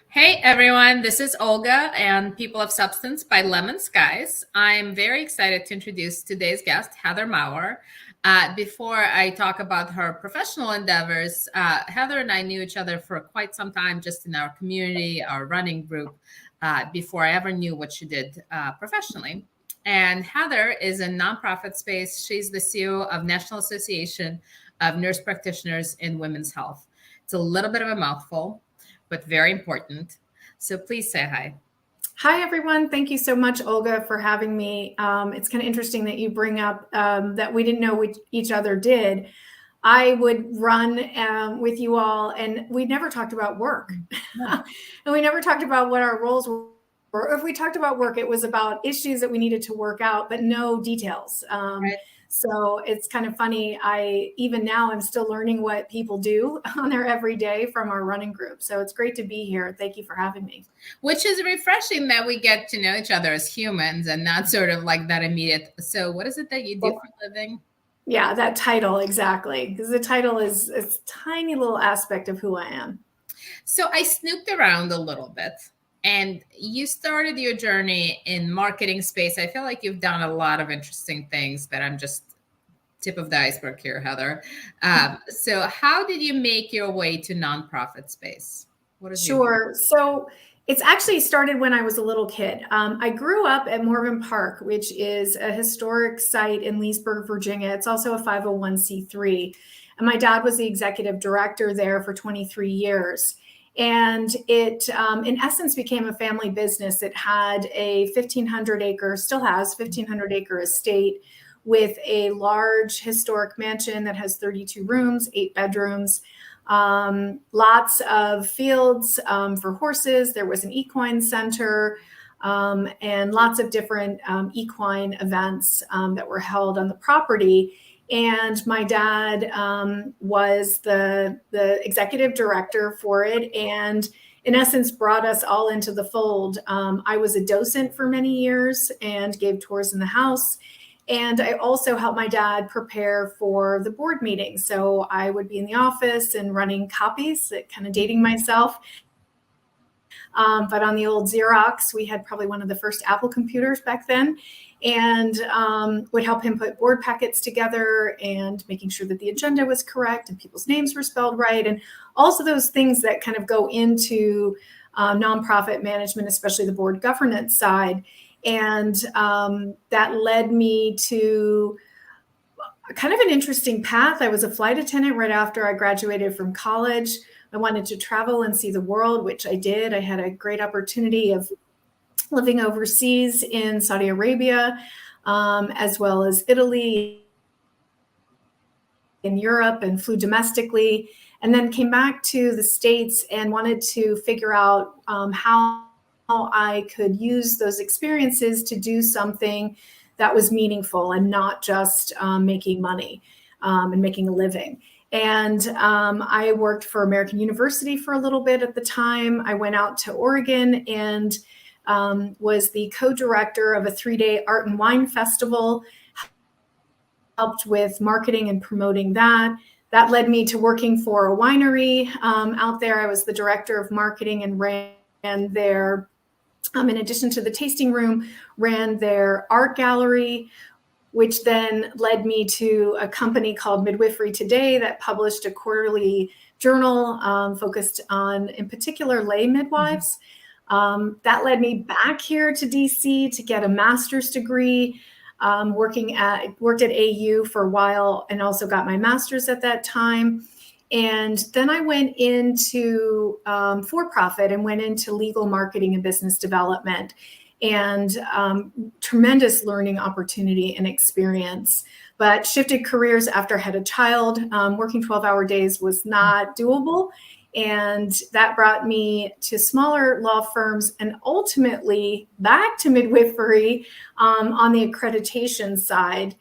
Hey everyone, this is Olga and People of Substance by LemonSkies. I'm very excited to introduce today's guest, Heather Maurer. Before I talk about her professional endeavors, Heather and I knew each other for quite some time just in our community, our running group, before I ever knew what she did professionally. And Heather is in nonprofit space. She's the CEO of National Association of Nurse Practitioners in Women's Health. It's a little bit of a mouthful, but very important. So please say hi. Hi, everyone. Thank you so much, Olga, for having me. It's kind of interesting that you bring up that we didn't know what each other did. I would run with you all, and we never talked about work. Yeah. And we never talked about what our roles were. If we talked about work, it was about issues that we needed to work out, but no details. Right. So it's kind of funny. Even now, I'm still learning what people do on their everyday from our running group. So it's great to be here. Thank you for having me. Which is refreshing that we get to know each other as humans and not sort of like that immediate. So, what is it that you do for a living? Yeah, that title, exactly. Because the title is a tiny little aspect of who I am. So, I snooped around a little bit and you started your journey in marketing space. I feel like you've done a lot of interesting things, but I'm just tip of the iceberg here, Heather. So, how did you make your way to nonprofit space? What is your Sure. So it's actually started when I was a little kid. I grew up at Morgan Park, which is a historic site in Leesburg, Virginia. It's also a 501c3. And my dad was the executive director there for 23 years. And it, in essence, became a family business. It had a 1,500 acre, still has 1,500 acre estate with a large historic mansion that has 32 rooms, 8 bedrooms. Lots of fields for horses. There was an equine center and lots of different equine events that were held on the property. And my dad was the executive director for it, and in essence brought us all into the fold. I was a docent for many years and gave tours in the house. And I also helped my dad prepare for the board meeting. So I would be in the office and running copies, kind of dating myself. But on the old Xerox, we had probably one of the first Apple computers back then, and would help him put board packets together and making sure that the agenda was correct and people's names were spelled right. And also those things that kind of go into nonprofit management, especially the board governance side. And that led me to kind of an interesting path. I was a flight attendant right after I graduated from college. I wanted to travel and see the world, which I did. I had a great opportunity of living overseas in Saudi Arabia, as well as Italy, in Europe, and flew domestically, and then came back to the States and wanted to figure out how I could use those experiences to do something that was meaningful and not just making money and making a living. And I worked for American University for a little bit at the time. I went out to Oregon and was the co-director of a 3-day art and wine festival, helped with marketing and promoting that. That led me to working for a winery out there. I was the director of marketing and ran their in addition to the tasting room, ran their art gallery, which then led me to a company called Midwifery Today that published a quarterly journal focused on, in particular, lay midwives. That led me back here to DC to get a master's degree, worked at AU for a while and also got my master's at that time. And then I went into for-profit and went into legal marketing and business development, and tremendous learning opportunity and experience, but shifted careers after I had a child. Working 12-hour days was not doable. And that brought me to smaller law firms and ultimately back to midwifery on the accreditation side.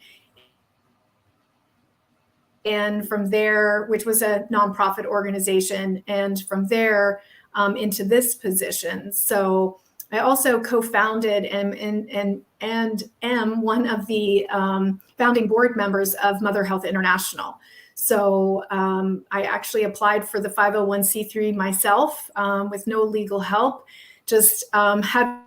And from there, which was a nonprofit organization, and from there into this position. So I also co-founded and am one of the founding board members of Mother Health International. So I actually applied for the 501c3 myself with no legal help, just had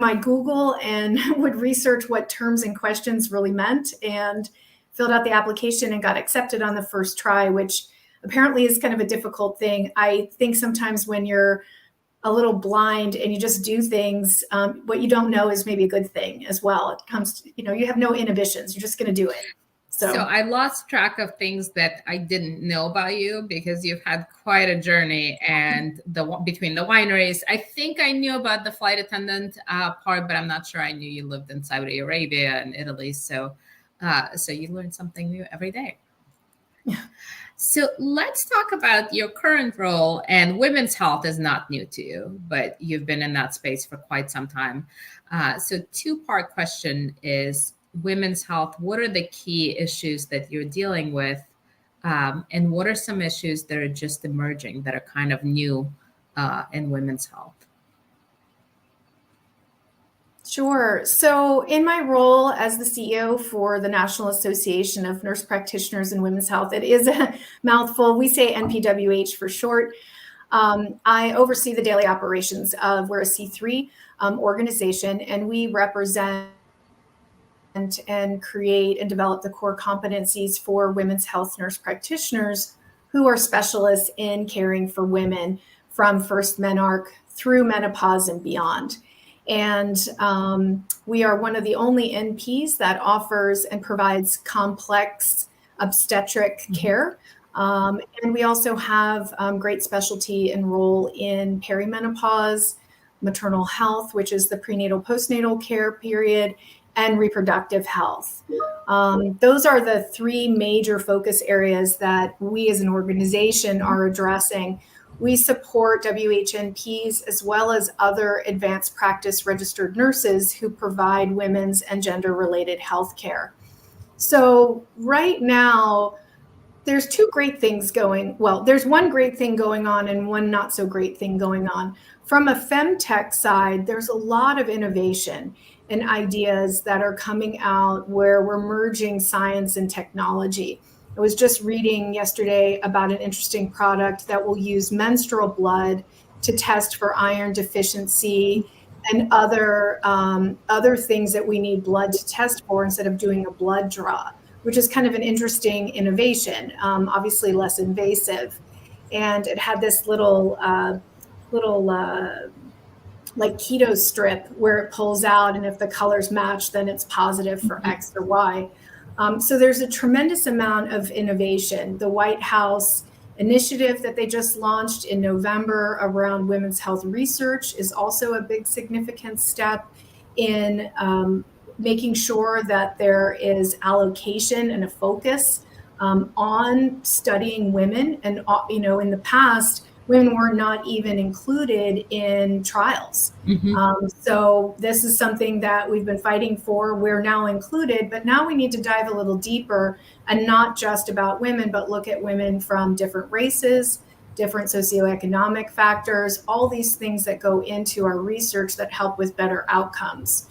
my Google and would research what terms and questions really meant, and filled out the application and got accepted on the first try, which apparently is kind of a difficult thing. I think sometimes when you're a little blind and you just do things, what you don't know is maybe a good thing as well. It comes to, you have no inhibitions. You're just going to do it. So I lost track of things that I didn't know about you because you've had quite a journey, and between the wineries, I think I knew about the flight attendant part, but I'm not sure I knew you lived in Saudi Arabia and Italy. So you learn something new every day. Yeah. So let's talk about your current role. And women's health is not new to you, but you've been in that space for quite some time. So two-part question is, women's health, what are the key issues that you're dealing with? And what are some issues that are just emerging that are kind of new in women's health? Sure. So in my role as the CEO for the National Association of Nurse Practitioners in Women's Health, it is a mouthful. We say NPWH for short. I oversee the daily operations of, we're a C3 organization, and we represent and create and develop the core competencies for women's health nurse practitioners who are specialists in caring for women from first menarche through menopause and beyond. And we are one of the only NPs that offers and provides complex obstetric care. And we also have great specialty and role in perimenopause, maternal health, which is the prenatal postnatal care period, and reproductive health. Those are the three major focus areas that we as an organization are addressing. We support WHNPs as well as other advanced practice registered nurses who provide women's and gender-related health care. So right now, there's two great things there's one great thing going on and one not so great thing going on. From a femtech side, there's a lot of innovation and ideas that are coming out where we're merging science and technology. I was just reading yesterday about an interesting product that will use menstrual blood to test for iron deficiency and other things that we need blood to test for instead of doing a blood draw, which is kind of an interesting innovation, obviously less invasive. And it had this little like keto strip where it pulls out, and if the colors match, then it's positive for X or Y. So there's a tremendous amount of innovation. The White House initiative that they just launched in November around women's health research is also a big significant step in making sure that there is allocation and a focus on studying women. And in the past, women were not even included in trials. So this is something that we've been fighting for. We're now included, but now we need to dive a little deeper and not just about women, but look at women from different races, different socioeconomic factors, all these things that go into our research that help with better outcomes.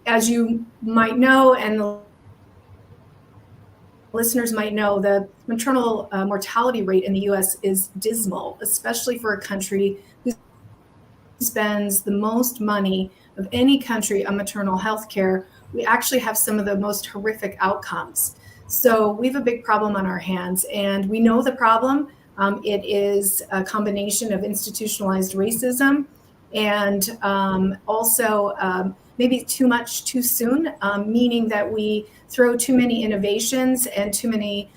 As you might know, and the listeners might know, the maternal mortality rate in the US is dismal, especially for a country who spends the most money of any country on maternal health care. We actually have some of the most horrific outcomes. So we have a big problem on our hands, and we know the problem. It is a combination of institutionalized racism and also maybe too much too soon, meaning that we throw too many innovations and too many,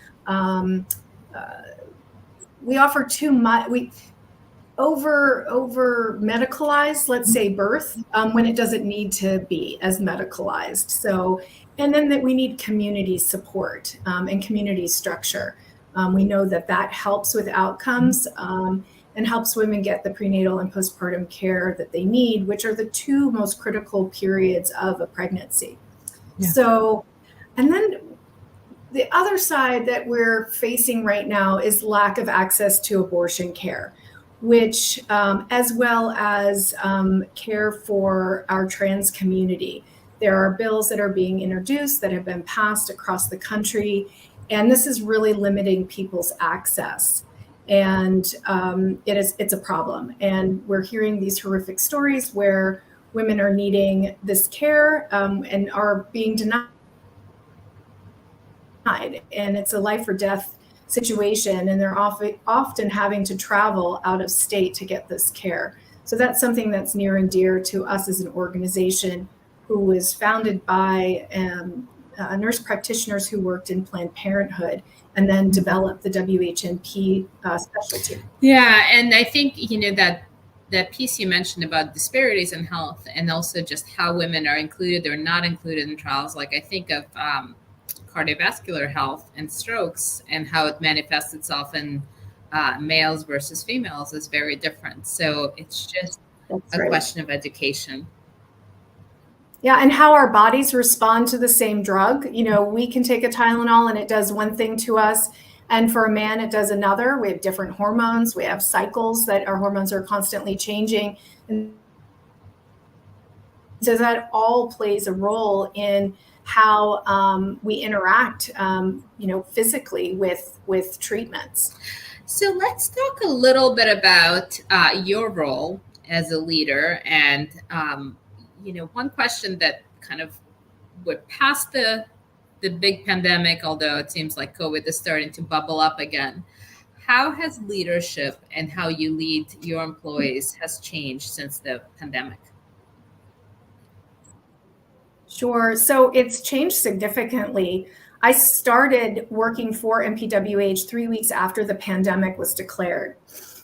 we offer too much, we over medicalize, let's say, birth when it doesn't need to be as medicalized. So, and then that we need community support and community structure. We know that helps with outcomes and helps women get the prenatal and postpartum care that they need, which are the two most critical periods of a pregnancy. Yeah. So, and then the other side that we're facing right now is lack of access to abortion care, which as well as care for our trans community. There are bills that are being introduced that have been passed across the country, And this is really limiting people's access. And it's a problem. And we're hearing these horrific stories where women are needing this care and are being denied. And it's a life or death situation. And they're often having to travel out of state to get this care. So that's something that's near and dear to us as an organization, who was founded by nurse practitioners who worked in Planned Parenthood and then developed the WHNP specialty. Yeah, and I think that piece you mentioned about disparities in health, and also just how women are included or not included in trials. Like I think of cardiovascular health and strokes, and how it manifests itself in males versus females is very different. So it's just a question of education. Yeah, and how our bodies respond to the same drug. We can take a Tylenol and it does one thing to us, and for a man it does another. We have different hormones. We have cycles that our hormones are constantly changing. And so that all plays a role in how we interact, physically with treatments. So let's talk a little bit about your role as a leader. And, one question that kind of would pass the big pandemic, although it seems like COVID is starting to bubble up again. How has leadership and how you lead your employees has changed since the pandemic? Sure. So it's changed significantly. I started working for MPWH 3 weeks after the pandemic was declared.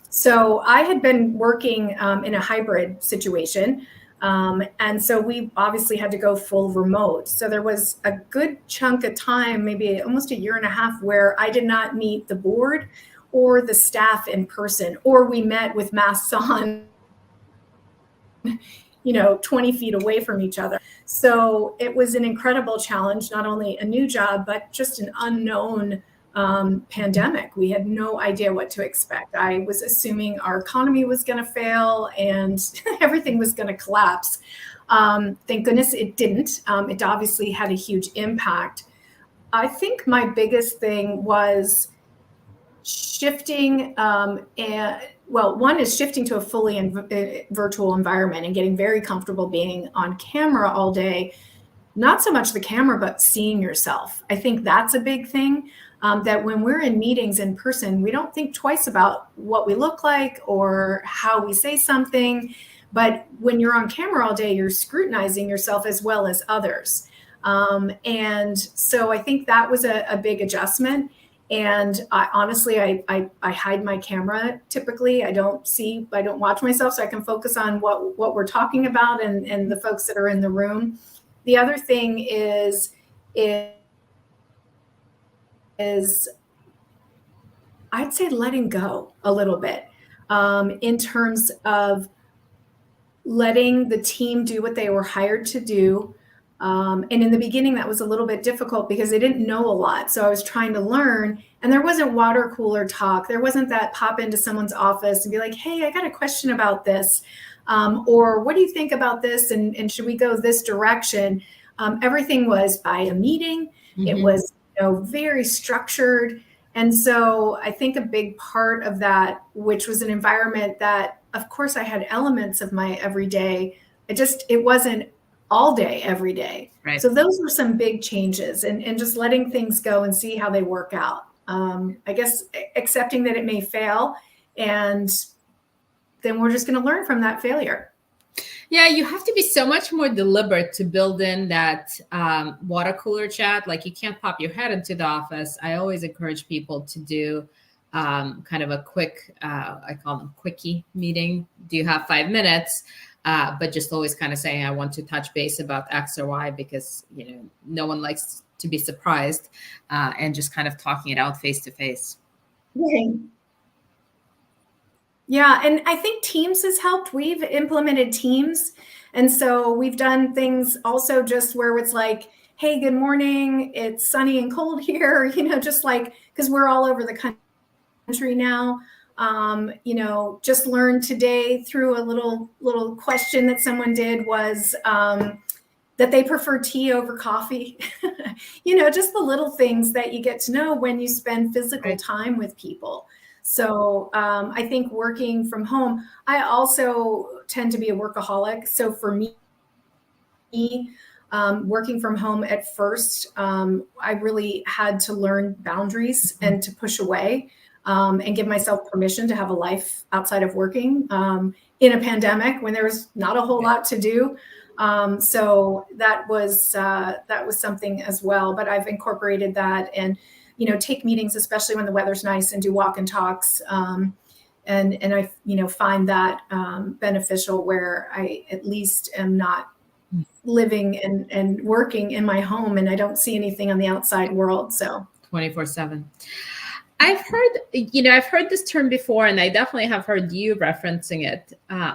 So I had been working in a hybrid situation. And so we obviously had to go full remote. So there was a good chunk of time, maybe almost a year and a half, where I did not meet the board or the staff in person, or we met with masks on, 20 feet away from each other. So it was an incredible challenge, not only a new job, but just an unknown pandemic. We had no idea what to expect. I was assuming our economy was going to fail and everything was going to collapse. Thank goodness it didn't. It obviously had a huge impact. I think my biggest thing was shifting one is shifting to a fully virtual environment and getting very comfortable being on camera all day. Not so much the camera, but seeing yourself. I think that's a big thing, that when we're in meetings in person, we don't think twice about what we look like or how we say something. But when you're on camera all day, you're scrutinizing yourself as well as others. And so I think that was a big adjustment. And honestly, I hide my camera typically. I don't watch myself, so I can focus on what we're talking about and the folks that are in the room. The other thing is I'd say letting go a little bit, in terms of letting the team do what they were hired to do. And in the beginning, that was a little bit difficult because they didn't know a lot. So I was trying to learn, and there wasn't water cooler talk. There wasn't that pop into someone's office and be like, hey, I got a question about this. Or what do you think about this? And should we go this direction? Everything was by a meeting. Mm-hmm. It was very structured. And so I think a big part of that, which was an environment that, of course, I had elements of my everyday, it wasn't all day, every day. Right. So those were some big changes, and just letting things go and see how they work out. I guess accepting that it may fail, and then we're just going to learn from that failure. Yeah, you have to be so much more deliberate to build in that water cooler chat. Like, you can't pop your head into the office. I always encourage people to do kind of a quick, I call them quickie meeting. Do you have 5 minutes? But just always kind of saying, I want to touch base about X or Y, because, no one likes to be surprised, and just kind of talking it out face to face. Right. Yeah. And I think Teams has helped. We've implemented Teams. And so we've done things also just where it's like, hey, good morning. It's sunny and cold here, just like, because we're all over the country now. Just learned today through a little question that someone did was, that they prefer tea over coffee. Just the little things that you get to know when you spend physical time with people. So I think working from home, I also tend to be a workaholic. So for me, working from home at first, I really had to learn boundaries and to push away and give myself permission to have a life outside of working in a pandemic when there was not a whole lot to do. So that was something as well. But I've incorporated that and take meetings, especially when the weather's nice, and do walk and talks. And I find that beneficial, where I at least am not living and working in my home and I don't see anything on the outside world. So 24/7. I've heard this term before, and I definitely have heard you referencing it,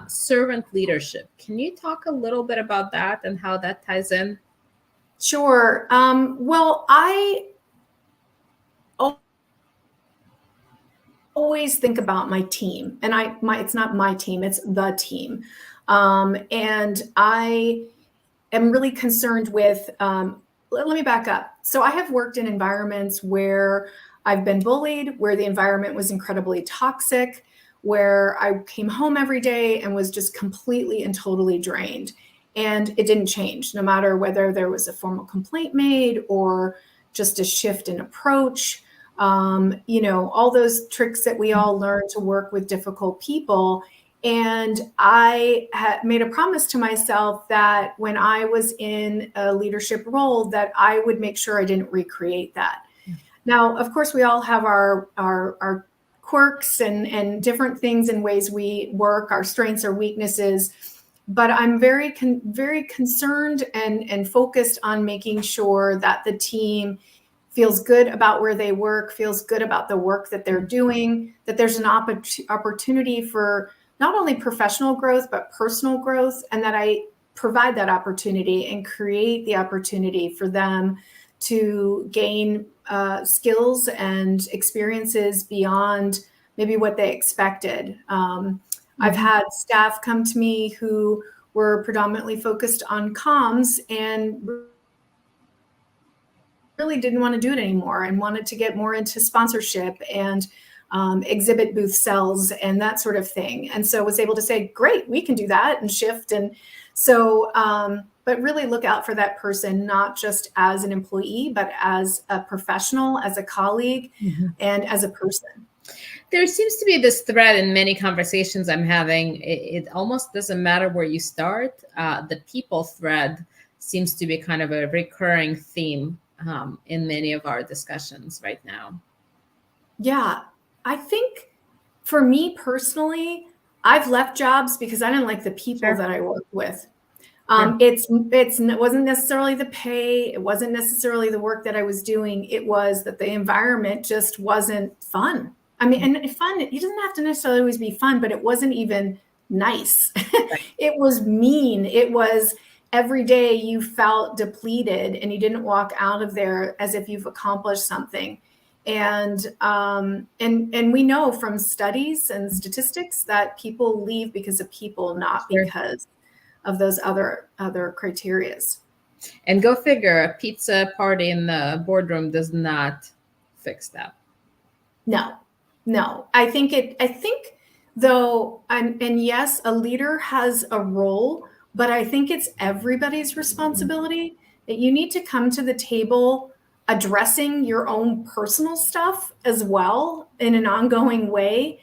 servant leadership. Can you talk a little bit about that and how that ties in? Sure. Well, I always think about my team, and it's not my team, it's the team. And I am really concerned with, let me back up. So I have worked in environments where I've been bullied, where the environment was incredibly toxic, where I came home every day and was just completely and totally drained. And it didn't change, no matter whether there was a formal complaint made or just a shift in approach. All those tricks that we all learn to work with difficult people. And I had made a promise to myself that when I was in a leadership role, that I would make sure I didn't recreate that. Now, of course, we all have our quirks and different things and ways we work, our strengths or weaknesses. But I'm very concerned and focused on making sure that the team feels good about where they work, feels good about the work that they're doing, that there's an opportunity for not only professional growth, but personal growth, and that I provide that opportunity and create the opportunity for them to gain skills and experiences beyond maybe what they expected. I've had staff come to me who were predominantly focused on comms and really didn't want to do it anymore and wanted to get more into sponsorship and exhibit booth sales and that sort of thing. And so was able to say, great, we can do that and shift. And so, but really look out for that person, not just as an employee, but as a professional, as a colleague, and as a person. There seems to be this thread in many conversations I'm having. It almost doesn't matter where you start. The people thread seems to be kind of a recurring theme in many of our discussions right now. Yeah, I think for me personally, I've left jobs because I didn't like the people that I worked with. It wasn't necessarily the pay. It wasn't necessarily the work that I was doing. It was that the environment just wasn't fun. I mean, and fun, it doesn't have to necessarily always be fun, but it wasn't even nice. It was mean. It was every day you felt depleted and you didn't walk out of there as if you've accomplished something. And we know from studies and statistics that people leave because of people, not because of those other criterias. And go figure, a pizza party in the boardroom does not fix that. No. I think though, and yes, a leader has a role, but I think it's everybody's responsibility that you need to come to the table addressing your own personal stuff as well in an ongoing way,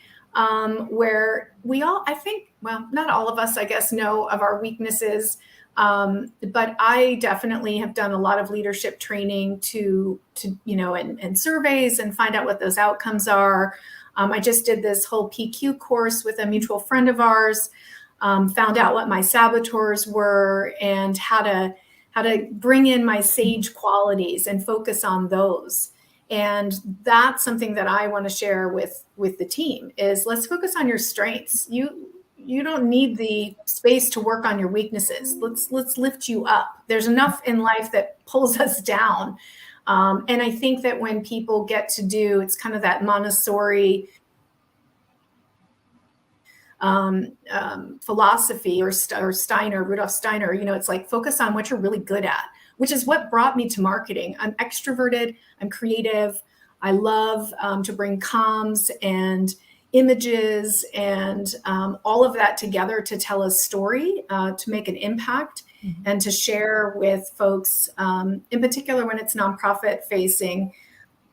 where we all, I think, well, not all of us, I guess, know of our weaknesses. But I definitely have done a lot of leadership training to and surveys and find out what those outcomes are. I just did this whole PQ course with a mutual friend of ours, found out what my saboteurs were and how to bring in my sage qualities and focus on those. And that's something that I want to share with the team is let's focus on your strengths. You don't need the space to work on your weaknesses. Let's lift you up. There's enough in life that pulls us down. And I think that when people get to do, it's kind of that Montessori philosophy or Steiner, Rudolf Steiner, it's like focus on what you're really good at, which is what brought me to marketing. I'm extroverted, I'm creative, I love to bring comms and images and all of that together to tell a story, to make an impact, and to share with folks, in particular when it's nonprofit facing,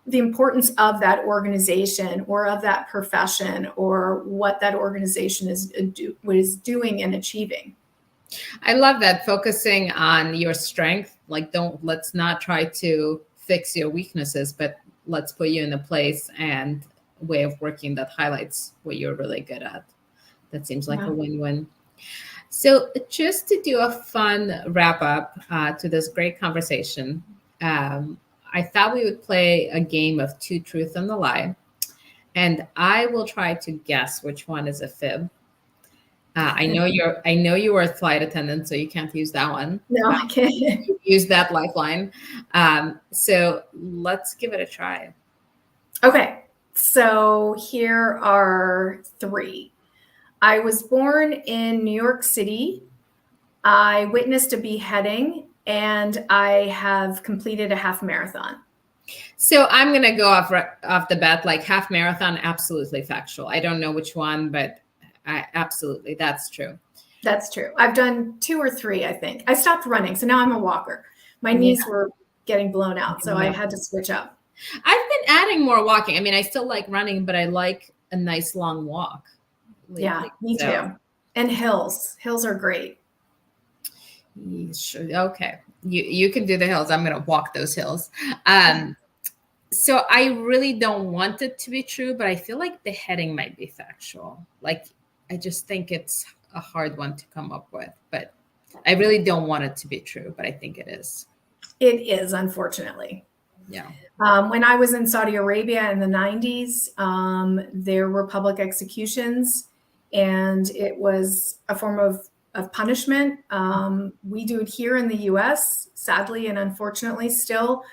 the importance of that organization or of that profession or what that organization is doing and achieving. I love that, focusing on your strength. Like, let's not try to fix your weaknesses, but let's put you in a place and way of working that highlights what you're really good at. That seems like a win-win. So just to do a fun wrap up to this great conversation, I thought we would play a game of two truths and a lie. And I will try to guess which one is a fib. I know you were a flight attendant, so you can't use that one. No, I can't. Use that lifeline. So let's give it a try. Okay, so here are three. I was born in New York City. I witnessed a beheading, and I have completed a half marathon. So I'm going to go off the bat, like half marathon, absolutely factual. I don't know which one, but absolutely, that's true. That's true. I've done 2 or 3, I think. I stopped running, so now I'm a walker. My knees were getting blown out, so I had to switch up. I've been adding more walking. I mean, I still like running, but I like a nice long walk lately. Yeah, me too. And hills. Hills are great. Okay. You can do the hills. I'm going to walk those hills. So I really don't want it to be true, but I feel like beheading might be factual. Like, I just think it's a hard one to come up with, but I really don't want it to be true, but I think it is. It is, unfortunately. Yeah. When I was in Saudi Arabia in the 90s, there were public executions, and it was a form of punishment. We do it here in the US, sadly and unfortunately still.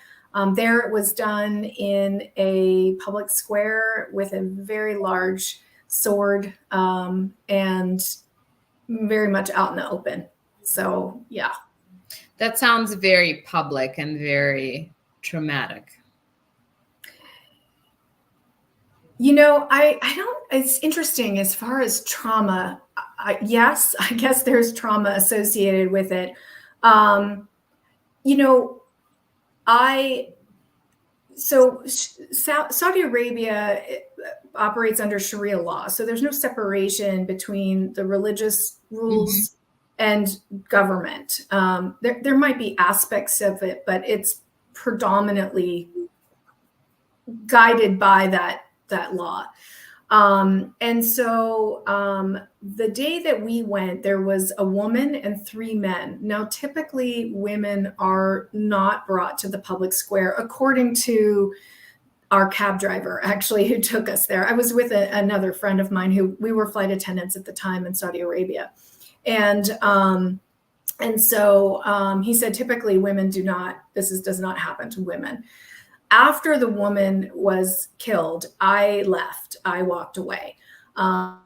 There it was done in a public square with a very large sword, and very much out in the open. So, yeah. That sounds very public and very traumatic. I don't, it's interesting as far as trauma. Yes, I guess there's trauma associated with it. Saudi Arabia operates under Sharia law. So there's no separation between the religious rules and government. There might be aspects of it, but it's predominantly guided by that law. And so the day that we went, there was a woman and 3 men. Now, typically women are not brought to the public square, according to our cab driver, actually, who took us there. I was with another friend of mine who we were flight attendants at the time in Saudi Arabia. And so he said, typically women does not happen to women. After the woman was killed, I left. I walked away. And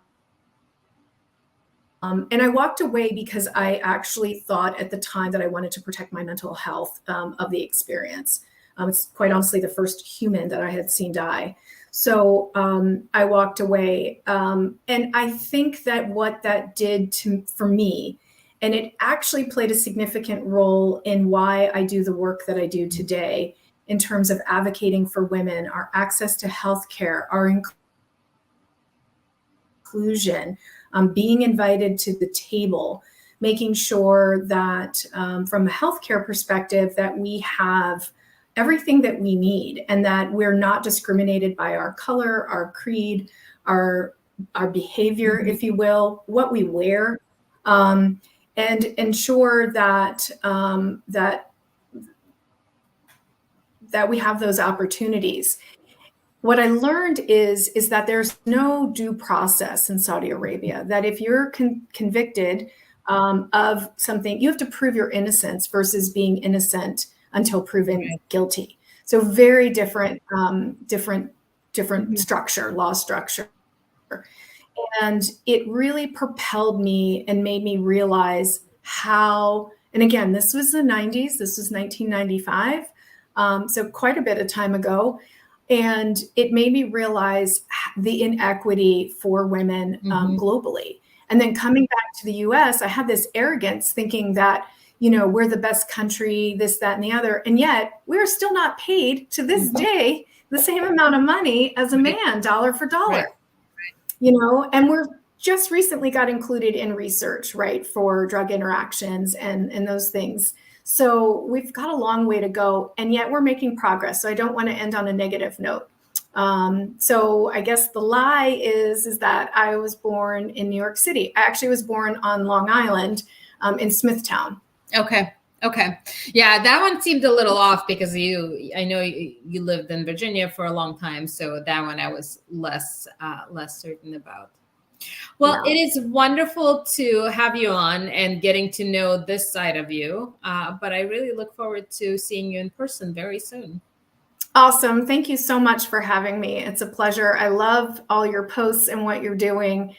I walked away because I actually thought at the time that I wanted to protect my mental health of the experience. It's quite honestly the first human that I had seen die. So I walked away. And I think that what that did for me, and it actually played a significant role in why I do the work that I do today, in terms of advocating for women, our access to healthcare, our inclusion, being invited to the table, making sure that from a healthcare perspective that we have everything that we need and that we're not discriminated by our color, our creed, our behavior, if you will, what we wear, and ensure that that we have those opportunities. What I learned is that there's no due process in Saudi Arabia, that if you're convicted of something, you have to prove your innocence versus being innocent until proven guilty. So very different structure, law structure. And it really propelled me and made me realize how, and again, this was the 90s, this was 1995, so quite a bit of time ago. And it made me realize the inequity for women globally. And then coming back to the US, I had this arrogance thinking that, you know, we're the best country, this, that, and the other. And yet we're still not paid to this day the same amount of money as a man, dollar for dollar. You know, and we're just recently got included in research, right, for drug interactions and those things. So we've got a long way to go, and yet we're making progress. So I don't want to end on a negative note. So I guess the lie is that I was born in New York City. I actually was born on Long Island, in Smithtown. Okay. Okay. Yeah, that one seemed a little off because I know you lived in Virginia for a long time. So that one I was less certain about. Well, it is wonderful to have you on and getting to know this side of you. But I really look forward to seeing you in person very soon. Awesome. Thank you so much for having me. It's a pleasure. I love all your posts and what you're doing.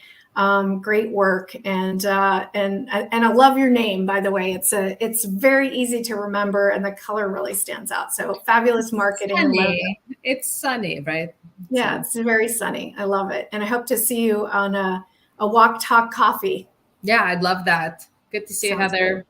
Great work, and I love your name, by the way. It's very easy to remember, and the color really stands out. So fabulous marketing. Sunny. It's sunny, right? Yeah, it's very sunny. I love it, and I hope to see you on a walk talk coffee. Yeah, I'd love that. Good to see you, Heather. Good.